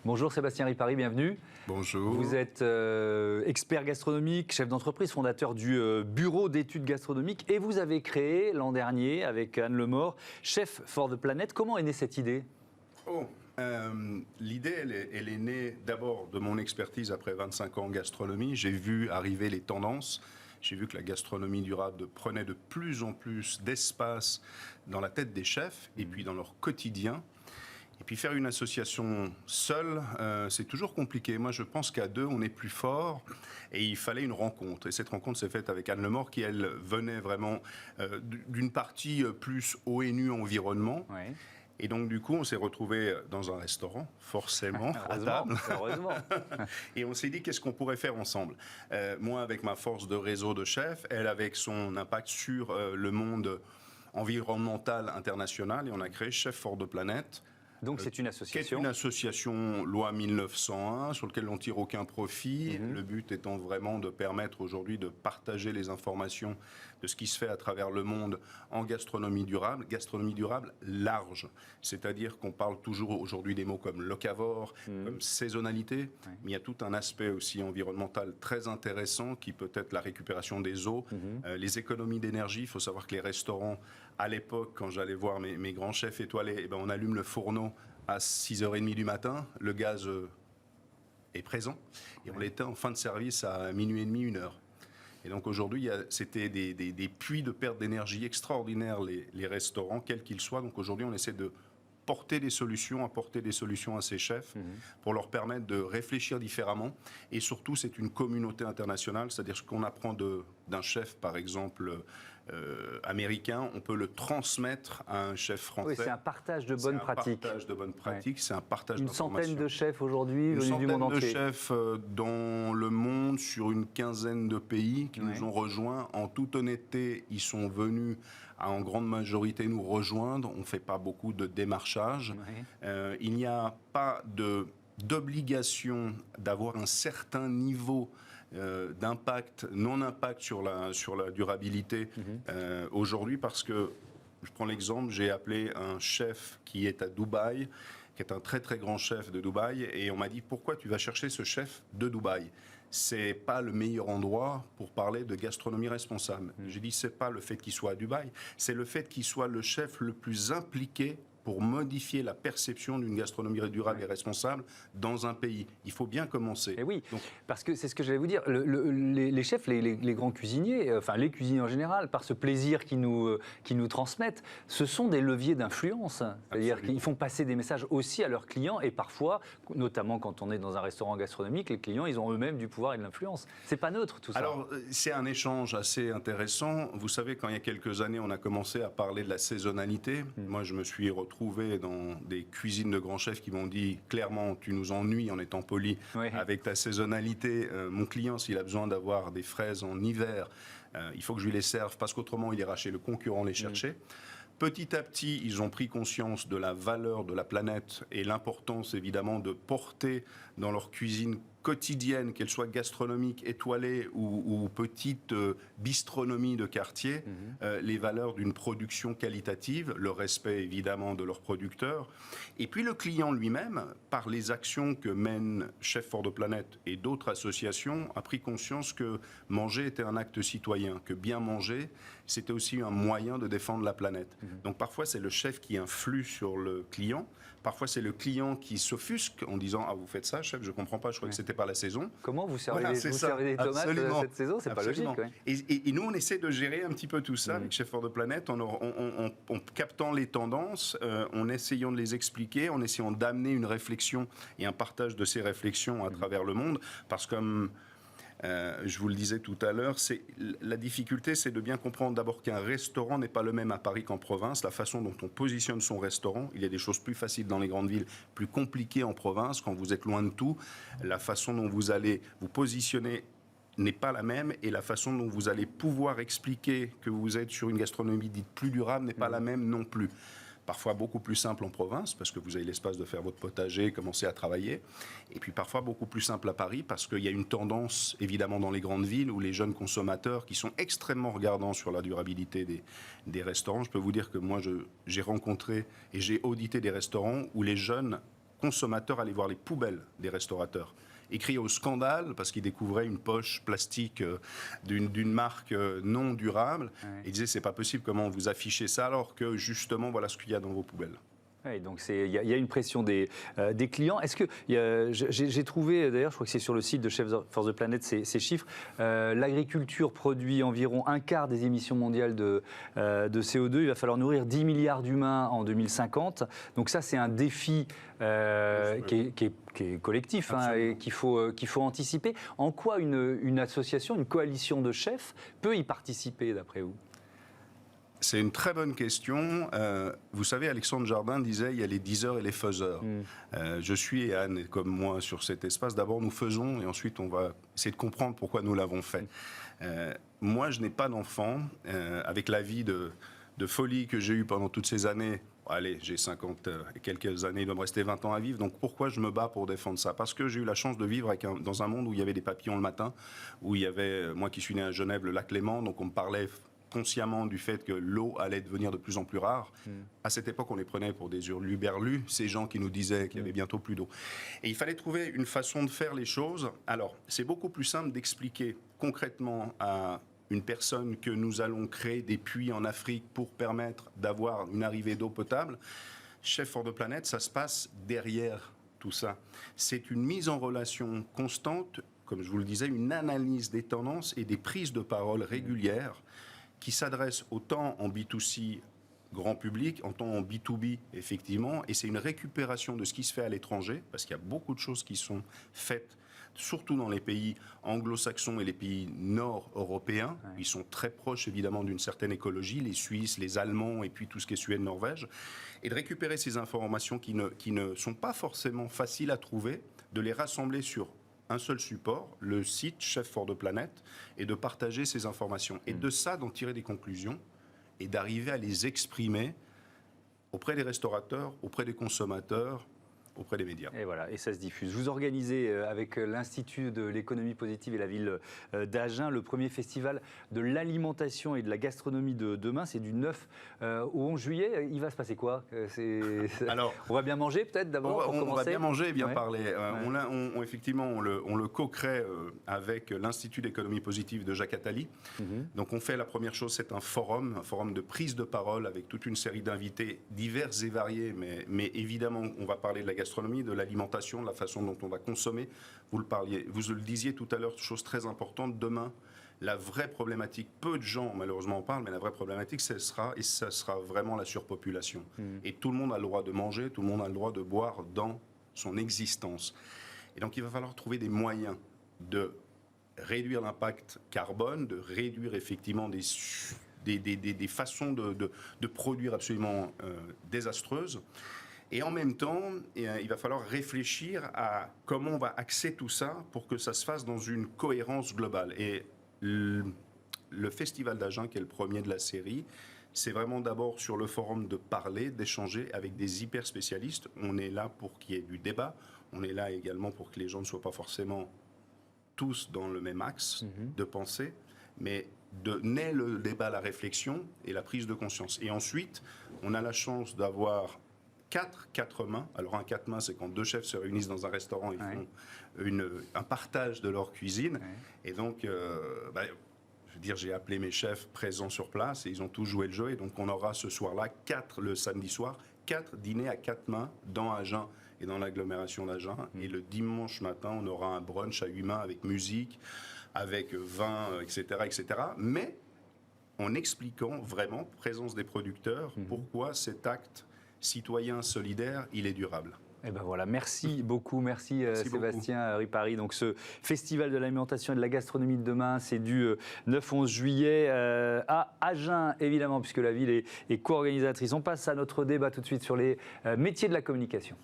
Bonjour Sébastien Ripari, bienvenue. Bonjour. Vous êtes expert gastronomique, chef d'entreprise, fondateur du Bureau d'études gastronomiques et vous avez créé l'an dernier avec Anne Lemort, Chef for the Planet. Comment est née cette idée ? L'idée, elle est née d'abord de mon expertise après 25 ans en gastronomie. J'ai vu arriver les tendances. J'ai vu que la gastronomie durable prenait de plus en plus d'espace dans la tête des chefs et puis dans leur quotidien. Et puis faire une association seule, c'est toujours compliqué. Moi, je pense qu'à deux, on est plus fort. Et il fallait une rencontre. Et cette rencontre s'est faite avec Anne Lemort, qui, elle, venait vraiment d'une partie plus ONU Environnement. Oui. Et donc, du coup, on s'est retrouvés dans un restaurant, forcément, à table. Heureusement. Et on s'est dit, qu'est-ce qu'on pourrait faire ensemble ? Moi, avec ma force de réseau de chefs, elle avec son impact sur le monde environnemental international. Et on a créé Chef for the Planet. Donc c'est une association. Qui est une association loi 1901 sur laquelle on ne tire aucun profit. Le but étant vraiment de permettre aujourd'hui de partager les informations de ce qui se fait à travers le monde en gastronomie durable large. C'est-à-dire qu'on parle toujours aujourd'hui des mots comme locavore, comme saisonnalité, mais il y a tout un aspect aussi environnemental très intéressant qui peut être la récupération des eaux, les économies d'énergie. Il faut savoir que les restaurants, à l'époque, quand j'allais voir mes grands chefs étoilés, eh ben, on allume le fourneau à 6h30 du matin, le gaz est présent, et on l'éteint en fin de service à minuit et demi, 1h. Et donc aujourd'hui, c'était des puits de perte d'énergie extraordinaires, les restaurants, quels qu'ils soient. Donc aujourd'hui, on essaie de apporter des solutions à ces chefs pour leur permettre de réfléchir différemment. Et surtout, c'est une communauté internationale, c'est-à-dire ce qu'on apprend d'un chef, par exemple, américain, on peut le transmettre à un chef français. Oui, c'est un partage de bonnes pratiques. C'est un partage de bonnes pratiques, c'est un partage d'informations. Une centaine de chefs aujourd'hui venus du monde entier. Une centaine de chefs dans le monde, sur une quinzaine de pays qui nous ont rejoints. En toute honnêteté, ils sont venus en grande majorité nous rejoindre. On ne fait pas beaucoup de démarchage. Il n'y a pas d'obligation d'avoir un certain niveau d'impact, non-impact sur la durabilité aujourd'hui, parce que, je prends l'exemple, j'ai appelé un chef qui est à Dubaï, qui est un très très grand chef de Dubaï, et on m'a dit, pourquoi tu vas chercher ce chef de Dubaï ? C'est pas le meilleur endroit pour parler de gastronomie responsable. J'ai dit, c'est pas le fait qu'il soit à Dubaï, c'est le fait qu'il soit le chef le plus impliqué pour modifier la perception d'une gastronomie durable et responsable dans un pays. Il faut bien commencer. Et oui, parce que c'est ce que j'allais vous dire. Les chefs, les grands cuisiniers, enfin les cuisiniers en général, par ce plaisir qu'ils nous transmettent, ce sont des leviers d'influence. C'est-à-dire qu'ils font passer des messages aussi à leurs clients et parfois, notamment quand on est dans un restaurant gastronomique, les clients, ils ont eux-mêmes du pouvoir et de l'influence. C'est pas neutre tout ça. Alors, c'est un échange assez intéressant. Vous savez, quand il y a quelques années, on a commencé à parler de la saisonnalité. Moi, je me suis retrouvé dans des cuisines de grands chefs qui m'ont dit clairement, tu nous ennuies en étant poli avec ta saisonnalité. Mon client, s'il a besoin d'avoir des fraises en hiver, il faut que je lui les serve parce qu'autrement il ira chez le concurrent les chercher. Petit à petit, ils ont pris conscience de la valeur de la planète et l'importance évidemment de porter dans leur cuisine quotidienne, qu'elle soit gastronomique, étoilée ou petite bistronomie de quartier, les valeurs d'une production qualitative, le respect évidemment de leurs producteurs. Et puis le client lui-même, par les actions que mène Chef for the Planet et d'autres associations, a pris conscience que manger était un acte citoyen, que bien manger, c'était aussi un moyen de défendre la planète. Donc parfois c'est le chef qui influe sur le client, parfois c'est le client qui s'offusque en disant « Ah, vous faites ça, chef, je ne comprends pas, je crois que c'était pas la saison. » Comment vous servez, servez des tomates cette saison? C'est pas logique. Et nous, on essaie de gérer un petit peu tout ça avec Chef for the Planet en captant les tendances, en essayant de les expliquer, en essayant d'amener une réflexion et un partage de ces réflexions à travers le monde. Parce que, comme je vous le disais tout à l'heure, la difficulté, c'est de bien comprendre d'abord qu'un restaurant n'est pas le même à Paris qu'en province. La façon dont on positionne son restaurant, il y a des choses plus faciles dans les grandes villes, plus compliquées en province, quand vous êtes loin de tout. La façon dont vous allez vous positionner n'est pas la même et la façon dont vous allez pouvoir expliquer que vous êtes sur une gastronomie dite plus durable n'est pas la même non plus. Parfois beaucoup plus simple en province, parce que vous avez l'espace de faire votre potager, commencer à travailler. Et puis parfois beaucoup plus simple à Paris, parce qu'il y a une tendance, évidemment, dans les grandes villes, où les jeunes consommateurs, qui sont extrêmement regardants sur la durabilité des restaurants, je peux vous dire que moi, j'ai rencontré et j'ai audité des restaurants où les jeunes consommateurs allaient voir les poubelles des restaurateurs et criaient au scandale parce qu'ils découvraient une poche plastique d'une marque non durable. Et ils disaient, c'est pas possible, comment vous affichez ça alors que justement, voilà ce qu'il y a dans vos poubelles. Oui, donc il y a une pression des clients. Est-ce que j'ai trouvé, d'ailleurs, je crois que c'est sur le site de Chefs for the Planet, ces chiffres. L'agriculture produit environ un quart des émissions mondiales de CO2. Il va falloir nourrir 10 milliards d'humains en 2050. Donc ça, c'est un défi qui est collectif et qu'il faut anticiper. En quoi une association, une coalition de chefs peut y participer, d'après vous ? C'est une très bonne question. Vous savez, Alexandre Jardin disait il y a les diseurs et les faiseurs. Je suis, et Anne est comme moi sur cet espace. D'abord, nous faisons et ensuite, on va essayer de comprendre pourquoi nous l'avons fait. Moi, je n'ai pas d'enfant. Avec la vie de folie que j'ai eue pendant toutes ces années, allez, j'ai 50 et quelques années, il doit me rester 20 ans à vivre. Donc pourquoi je me bats pour défendre ça? Parce que j'ai eu la chance de vivre dans un monde où il y avait des papillons le matin, où il y avait, moi qui suis né à Genève, le lac Léman, donc on me parlait consciemment du fait que l'eau allait devenir de plus en plus rare. À cette époque, on les prenait pour des hurluberlus, ces gens qui nous disaient qu'il y avait bientôt plus d'eau. Et il fallait trouver une façon de faire les choses. Alors, c'est beaucoup plus simple d'expliquer concrètement à une personne que nous allons créer des puits en Afrique pour permettre d'avoir une arrivée d'eau potable. Chefs for the Planet, ça se passe derrière tout ça. C'est une mise en relation constante, comme je vous le disais, une analyse des tendances et des prises de parole régulières qui s'adresse autant en B2C grand public, autant en B2B, effectivement, et c'est une récupération de ce qui se fait à l'étranger, parce qu'il y a beaucoup de choses qui sont faites, surtout dans les pays anglo-saxons et les pays nord-européens. Ils sont très proches, évidemment, d'une certaine écologie, les Suisses, les Allemands, et puis tout ce qui est Suède, Norvège, et de récupérer ces informations qui ne sont pas forcément faciles à trouver, de les rassembler sur un seul support, le site Chefs for the Planet, et de partager ces informations. Et de ça, d'en tirer des conclusions et d'arriver à les exprimer auprès des restaurateurs, auprès des consommateurs, auprès des médias. Et voilà, et ça se diffuse. Vous organisez avec l'Institut de l'économie positive et la ville d'Agen le premier festival de l'alimentation et de la gastronomie de demain. C'est du 9 au 11 juillet. Il va se passer quoi? Alors, on va bien manger peut-être d'abord pour commencer. On va bien manger et bien parler. Effectivement, on le co-crée avec l'Institut d'économie positive de Jacques Attali. Donc on fait la première chose, c'est un forum de prise de parole avec toute une série d'invités divers et variés, mais évidemment on va parler de la gastronomie, de l'alimentation, de la façon dont on va consommer. Vous le disiez tout à l'heure, chose très importante, demain, la vraie problématique, peu de gens malheureusement en parlent, mais la vraie problématique, ça sera vraiment la surpopulation. Et tout le monde a le droit de manger, tout le monde a le droit de boire dans son existence. Et donc il va falloir trouver des moyens de réduire l'impact carbone, de réduire effectivement des façons de produire absolument désastreuses. Et en même temps, il va falloir réfléchir à comment on va axer tout ça pour que ça se fasse dans une cohérence globale. Et le Festival d'Agen, qui est le premier de la série, c'est vraiment d'abord sur le forum de parler, d'échanger avec des hyper spécialistes. On est là pour qu'il y ait du débat. On est là également pour que les gens ne soient pas forcément tous dans le même axe de pensée, mais naît le débat, la réflexion et la prise de conscience. Et ensuite, on a la chance d'avoir quatre mains. Alors un 4 mains, c'est quand deux chefs se réunissent dans un restaurant et font un partage de leur cuisine. Et donc, je veux dire, j'ai appelé mes chefs présents sur place et ils ont tous joué le jeu. Et donc on aura ce soir-là, le samedi soir, 4 dîners à 4 mains dans Agen et dans l'agglomération d'Agen. Et le dimanche matin, on aura un brunch à 8 mains avec musique, avec vin, etc., etc. Mais en expliquant vraiment, présence des producteurs, pourquoi cet acte citoyen solidaire, il est durable. Et ben voilà, merci beaucoup, merci Sébastien Ripari. Donc ce festival de l'alimentation et de la gastronomie de demain, c'est du 9-11 juillet à Agen, évidemment, puisque la ville est co-organisatrice. On passe à notre débat tout de suite sur les métiers de la communication.